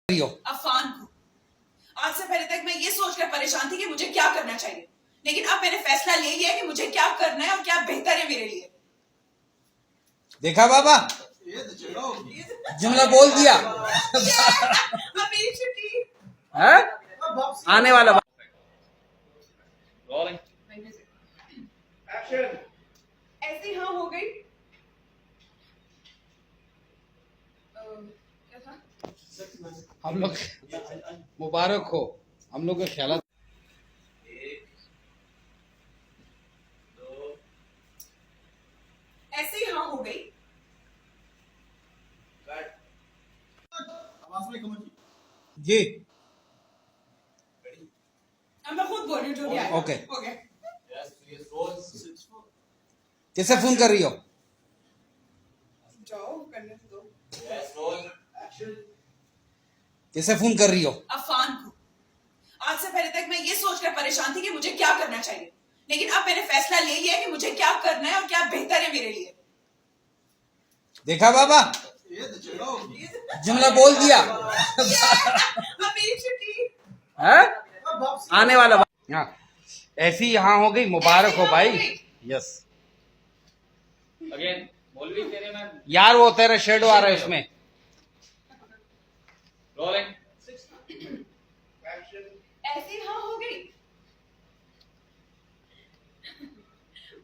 अफान को आज से पहले तक मैं ये सोचकर परेशान थी कि मुझे क्या करना चाहिए, लेकिन अब मैंने फैसला ले लिया है कि मुझे क्या करना है और क्या बेहतर है मेरे लिए। देखा बाबा, जुमला बोल दिया। अब मेरी छुट्टी है आने वाला। ऐसी हाँ हो गई। क्या था? हम लोग मुबारक हो, हम लोग के ख्याल। ऐसी हाँ हो गई। जी अब मैं खुद बोल रही हूँ जो भी आएगा। ओके। ओके। किसे फोन कर रही हो? जाओ करने तो दो। किसे फोन कर रही हो? अफान को आज से पहले तक मैं ये सोचकर परेशान थी कि मुझे क्या करना चाहिए, लेकिन अब मैंने फैसला ले लिया है कि मुझे क्या करना है और क्या बेहतर है मेरे लिए। देखा बाबा, जुमला बोल दिया। अब मेरी छुट्टी है आने वाला। हाँ, ऐसी यहाँ हो गई। मुबारक हो भाई। यस अगेन मौलवी तेरे में यार, वो तेरा शेडो आ रहा है उसमें। रोलिंग ऐसी हाँ हो गई।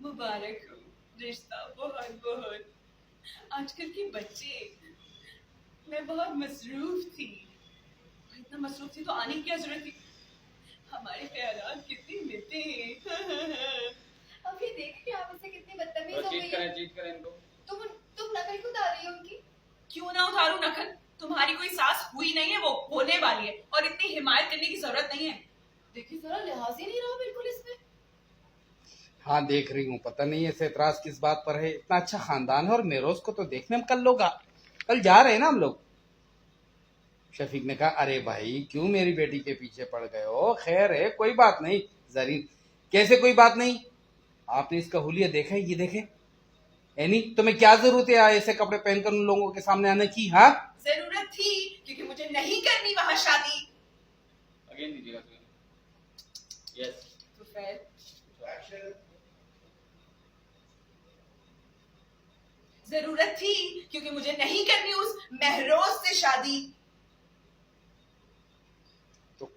मुबारक हो, रिश्ता बहुत बहुत। आजकल के बच्चे, मैं बहुत मसरूफ थी। इतना मसरूफ थी तो आने की क्या जरूरत थी। हमारे ख्यालात कितने मिलते हैं। अभी देख कि आप इससे कितनी बदतमीज हो गई है। चीट करें इनको। तुम नकल क्यों उतार रही हो उनकी? क्यों ना उतारू नकल? तुम्हारी कोई सास हुई नहीं है, वो होने वाली है, और इतनी हिमायत करने की जरूरत नहीं है। देखिए जरा लिहाज ही नहीं रहा बिल्कुल इसमें। हाँ देख रही हूँ, पता नहीं ऐसे एतराज किस बात पर है। इतना अच्छा खानदान है, और मेरोज को तो देखने हम कल जा रहे हैं ना हम लोग। शफीक ने कहा, अरे भाई क्यों मेरी बेटी के पीछे पड़ गए हो? खैर है, कोई बात नहीं। जरीन, कैसे कोई बात नहीं? आपने इसका हुलिया देखा है? ये देखे यानी तुम्हें क्या जरूरत है ऐसे कपड़े पहनकर उन लोगों के सामने आने की? हाँ जरूरत थी क्योंकि मुझे नहीं करनी वहां शादी। अगेन दीजिएगा। यस तो फिर जरूरत थी क्योंकि मुझे नहीं करनी उस महरोज से शादी। तो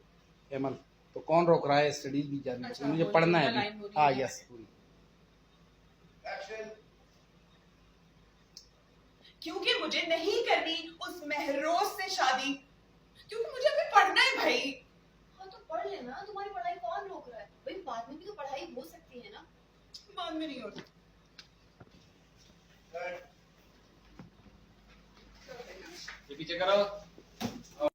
एमल, तो कौन रोक रहा है? स्टडीज भी जानी अच्छा, मुझे बोलिए, पढ़ना है लाइन अभी। बोलिए। हाँ यस पूरी। क्योंकि मुझे नहीं करनी उस महरोज से शादी, क्योंकि मुझे अभी पढ़ना है भाई। हाँ तो पढ़ लेना, तुम्हारी पढ़ाई कौन रोक रहा है? भाई बाद में भी तो पढ़ाई हो सकती है ना। बाद में नहीं होती। ये पीछे करो।